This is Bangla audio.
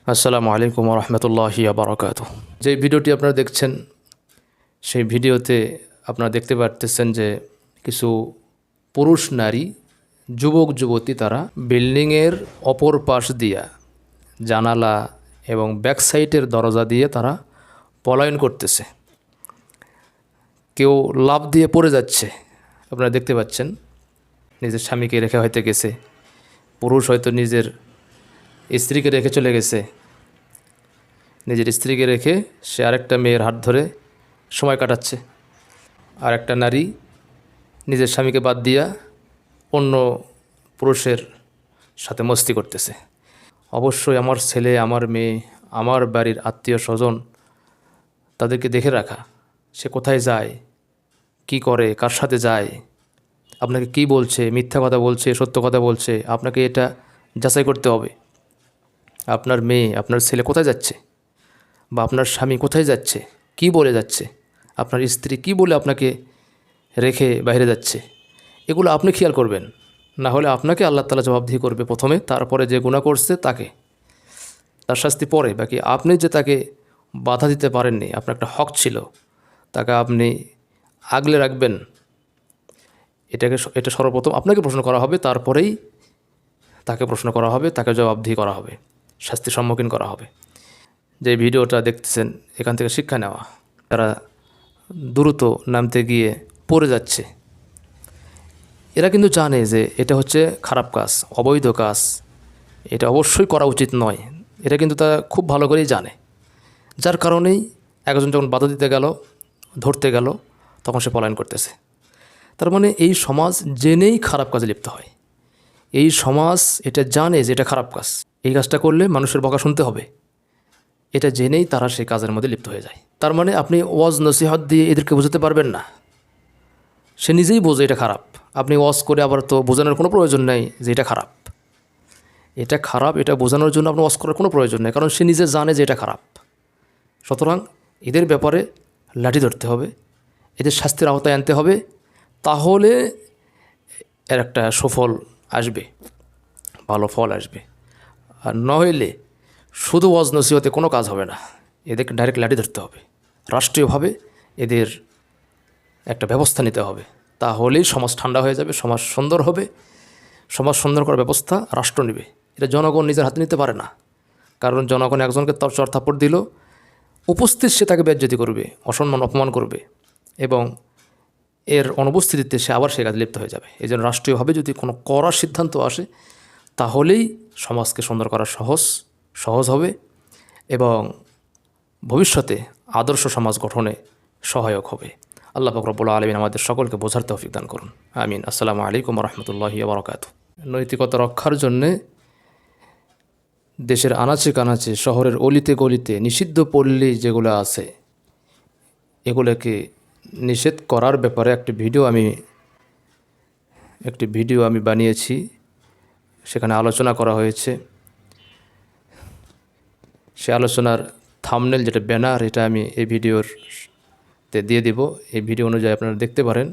আসসালামু আলাইকুম ওয়া রাহমাতুল্লাহি ওয়া বারাকাতুহু। যে ভিডিওটি আপনারা দেখছেন সেই ভিডিওতে আপনারা দেখতে পারতেছেন যে কিছু পুরুষ নারী যুবক যুবতী তারা বিল্ডিংয়ের অপর পাশ দিয়া জানালা এবং ব্যাক সাইডের দরজা দিয়ে তারা পলায়ন করতেছে। কেউ লাফ দিয়ে পড়ে যাচ্ছে, আপনারা দেখতে পাচ্ছেন। নিজের স্বামীকে রেখে হয়তো গেছে, পুরুষ হয়তো নিজের স্ত্রীকে রেখে চলে গেছে, নিজের স্ত্রীকে রেখে সে আরেকটা মেয়ের হাত ধরে সময় কাটাচ্ছে। আর একটা নারী নিজের স্বামীকে বাদ দিয়া অন্য পুরুষের সাথে মস্তি করতেছে। অবশ্যই আমার ছেলে, আমার মেয়ে, আমার বাড়ির আত্মীয় স্বজন, তাদেরকে দেখে রাখা, সে কোথায় যায়, কি করে, কার সাথে যায়, আপনাকে কি বলছে, মিথ্যা কথা বলছে, সত্য কথা বলছে, আপনাকে এটা যাচাই করতে হবে। আপনার মেয়ে, আপনার ছেলে কোথায় যাচ্ছে, বা আপনার স্বামী কোথায় যাচ্ছে, কি বলে যাচ্ছে, আপনার স্ত্রী কি বলে আপনাকে রেখে বাইরে যাচ্ছে, এগুলো আপনি খেয়াল করবেন। না হলে আপনাকে আল্লাহ তাআলা জবাবদিহি করবে প্রথমে, তারপরে যে গুনাহ করছে তাকে, তার শাস্তি পরে। বাকি আপনি যে তাকে বাধা দিতে পারেননি, আপনার একটা হক ছিল, তাকে আপনি আগলে রাখবেন, এটা সর্বপ্রথম আপনাকে প্রশ্ন করা হবে, তারপরেই তাকে প্রশ্ন করা হবে, তাকে জবাবদিহি করা হবে, শাস্তির সম্মুখীন করা হবে। যে ভিডিওটা দেখতেছেন এখান থেকে শিক্ষা নেওয়া। তারা দ্রুত নামতে গিয়ে পড়ে যাচ্ছে, এরা কিন্তু জানে যে এটা হচ্ছে খারাপ কাজ, অবৈধ কাজ, এটা অবশ্যই করা উচিত নয়। এটা কিন্তু তারা খুব ভালো করেই জানে। যার কারণেই একজন যখন বাধা দিতে গেল, ধরতে গেল, তখন সে পলায়ন করতেছে। তার মানে এই সমাজ জেনেই খারাপ কাজে লিপ্ত হয়। এই সমাজ এটা জানে যে এটা খারাপ কাজ, এই কাজটা করলে মানুষের বকা শুনতে হবে, এটা জেনেই তারা সেই কাজের মধ্যে লিপ্ত হয়ে যায়। তার মানে আপনি ওয়াজ নসিহত দিয়ে এদেরকে বোঝাতে পারবেন না, সে নিজেই বোঝে এটা খারাপ। আপনি ওয়াজ করে আবার তো বোঝানোর কোনো প্রয়োজন নেই যে এটা খারাপ। এটা খারাপ, এটা বোঝানোর জন্য আপনার ওয়াজ করার কোনো প্রয়োজন নেই, কারণ সে নিজে জানে যে এটা খারাপ। সুতরাং এদের ব্যাপারে লাঠি ধরতে হবে, এদের শাস্তির আওতায় আনতে হবে, তাহলে এর একটা সুফল আসবে, ভালো ফল আসবে। আর নইলে শুধু ওয়াজ নসিহতে কোনো কাজ হবে না, এদেরকে ডাইরেক্ট লাঠি ধরতে হবে। রাষ্ট্রীয়ভাবে এদের একটা ব্যবস্থা নিতে হবে, তাহলেই সমাজ ঠান্ডা হয়ে যাবে, সমাজ সুন্দর হবে। সমাজ সুন্দর করার ব্যবস্থা রাষ্ট্র নেবে, এটা জনগণ নিজের হাতে নিতে পারে না। কারণ জনগণ একজনকে চর থাপ্পড় দিল, উপস্থিত সে তাকে বেজ্জতি করবে, অসম্মান অপমান করবে, এবং এর অনুপস্থিতিতে সে আবার সে কাজে লিপ্ত হয়ে যাবে। এই জন্য রাষ্ট্রীয়ভাবে যদি কোনো করার সিদ্ধান্ত আসে, তাহলেই সমাজকে সুন্দর করা সহজ হবে, এবং ভবিষ্যতে আদর্শ সমাজ গঠনে সহায়ক হবে। আল্লাহ পাক রব্বুল আলামিন আমাদের সকলকে বোঝার তৌফিক দান করুন। আমিন। আসসালামু আলাইকুম ওয়া রাহমাতুল্লাহি ওয়া বারাকাতুহু। নৈতিকতা রক্ষার জন্যে দেশের আনাচে কানাচে, শহরের অলিতে গলিতে নিষিদ্ধ পল্লী যেগুলো আছে, এগুলোকে নিষেধ করার ব্যাপারে একটি ভিডিও আমি বানিয়েছি, সেখানে আলোচনা করা হয়েছে। সে আলোচনার থাম্বনেল, যেটা ব্যানার, এটা আমি এই ভিডিওতে দিয়ে দিব। এই ভিডিও অনুযায়ী আপনারা দেখতে পারেন।